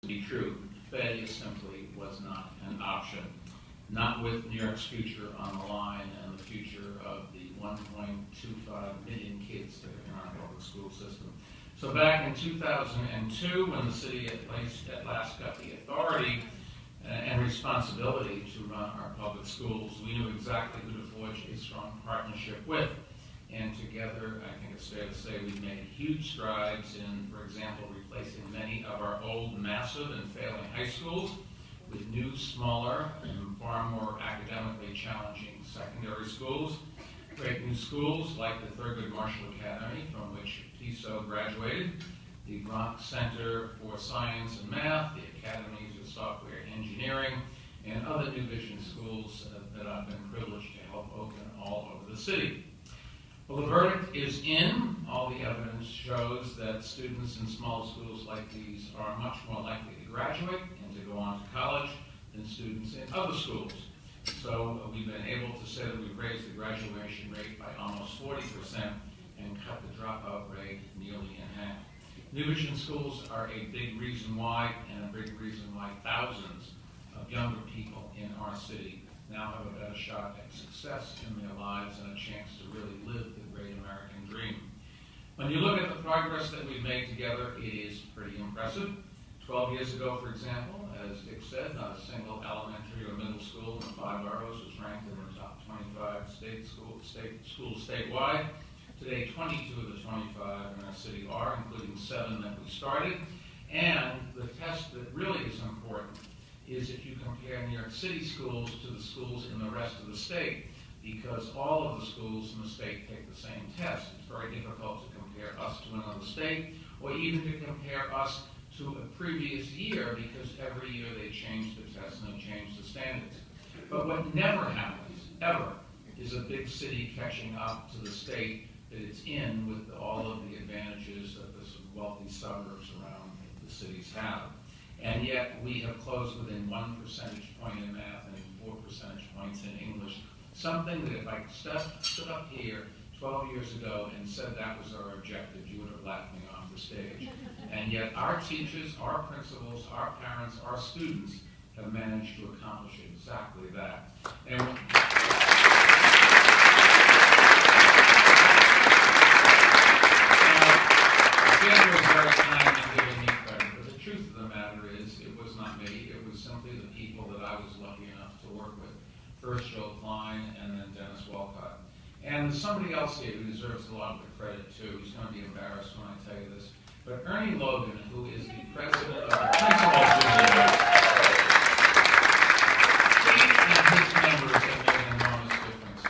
to be true. Failure simply was not an option. Not with New York's future on the line and the future of the 1.25 million kids that are in our public school system. So back in 2002, when the city at last got the authority and responsibility to run our public schools, we knew exactly who to forge a strong partnership with. And together, I think it's fair to say we've made huge strides in, for example, replacing many of our old, massive, and failing high schools with new, smaller, and far more academically challenging secondary schools. Great new schools like the Thurgood Marshall Academy, from which Tiso graduated, the Bronx Center for Science and Math, the Academies of Software Engineering, and other New Vision schools that I've been privileged to help open all over the city. Well, the verdict is in. All the evidence shows that students in small schools like these are much more likely to graduate and to go on to college than students in other schools. So we've been able to say that we've raised the graduation rate by almost 40% and cut the dropout rate nearly in half. New Vision schools are a big reason why, and a big reason why thousands of younger people in our city now have a better shot at success in their lives and a chance to really live the great American dream. When you look at the progress that we've made together, it is pretty impressive. 12 years ago, for example, as Dick said, not a single elementary or middle school in the 5 boroughs was ranked in the top 25 schools statewide. Today, 22 of the 25 in our city are, including 7 that we started. And the test that really is important is if you compare New York City schools to the schools in the rest of the state, because all of the schools in the state take the same test. It's very difficult to compare us to another state, or even to compare us to a previous year, because every year they change the test and they change the standards. But what never happens, ever, is a big city catching up to the state that it's in with all of the advantages that the wealthy suburbs around the cities have. And yet we have closed within 1 percentage point in math and 4 percentage points in English. Something that if I stood up here 12 years ago and said that was our objective, you would have laughed me off the stage. And yet our teachers, our principals, our parents, our students have managed to accomplish exactly that. And Sandra was very kind in giving me credit, but the truth of the matter is it was not me, it was simply the people that I was lucky enough to work with. First Joe Klein and then Dennis Walcott. And there's somebody else here who deserves a lot of the credit too. He's going to be embarrassed when I tell you this. But Ernie Logan, who is the president of the Principals Union, he and his members have made an enormous difference.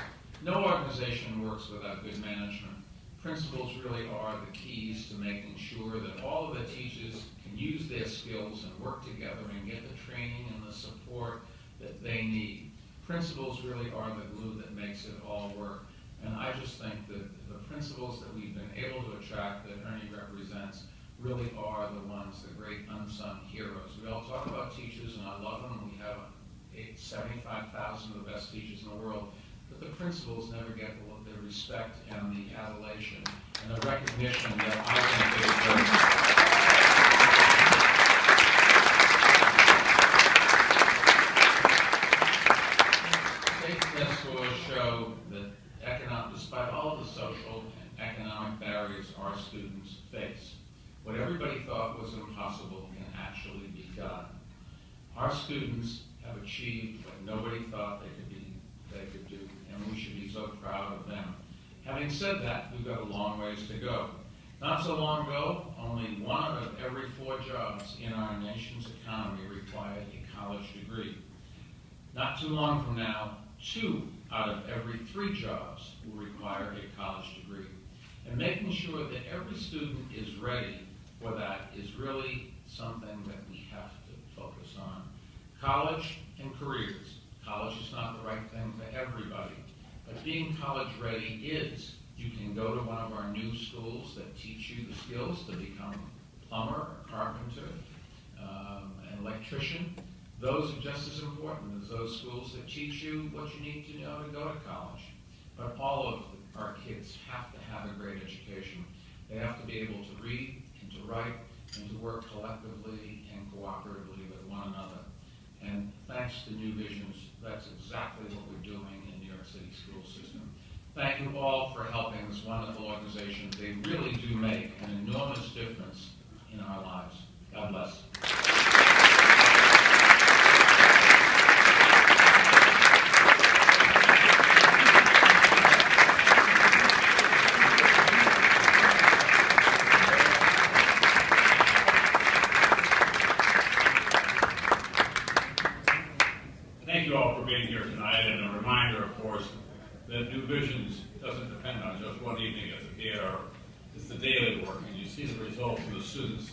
No organization works without good management. Principals really are the keys to making sure that all of the teachers can use their skills and work together and get the training and the support that they need. Principals really are the glue that makes it all work. And I just think that the principals that we've been able to attract, that Ernie represents, really are the ones, the great unsung heroes. We all talk about teachers, and I love them. We have 75,000 of the best teachers in the world. But the principals never get the respect and the adulation and the recognition that I think they deserve. State test scores show that despite all of the social and economic barriers our students face, what everybody thought was impossible can actually be done. Our students have achieved what nobody thought they could do, and we should be so proud of them. Having said that, we've got a long ways to go. Not so long ago, only 1 out of every 4 jobs in our nation's economy required a college degree. Not too long from now, 2 out of every 3 jobs will require a college degree. And making sure that every student is ready for that is really something that we have to focus on. College and careers. College is not the right thing for everybody, but being college ready is. You can go to one of our new schools that teach you the skills to become a plumber, a carpenter, an electrician. Those are just as important as those schools that teach you what you need to know to go to college. But all of our kids have to have a great education. They have to be able to read and to write and to work collectively and cooperatively with one another. And thanks to New Visions, that's exactly what we're doing in New York City school system. Thank you all for helping this wonderful organization. They really do make an enormous difference in our lives. God bless. Thank you all for being here tonight, and a reminder, of course, that New Visions doesn't depend on just one evening at the theater. It's the daily work, and you see the results of the students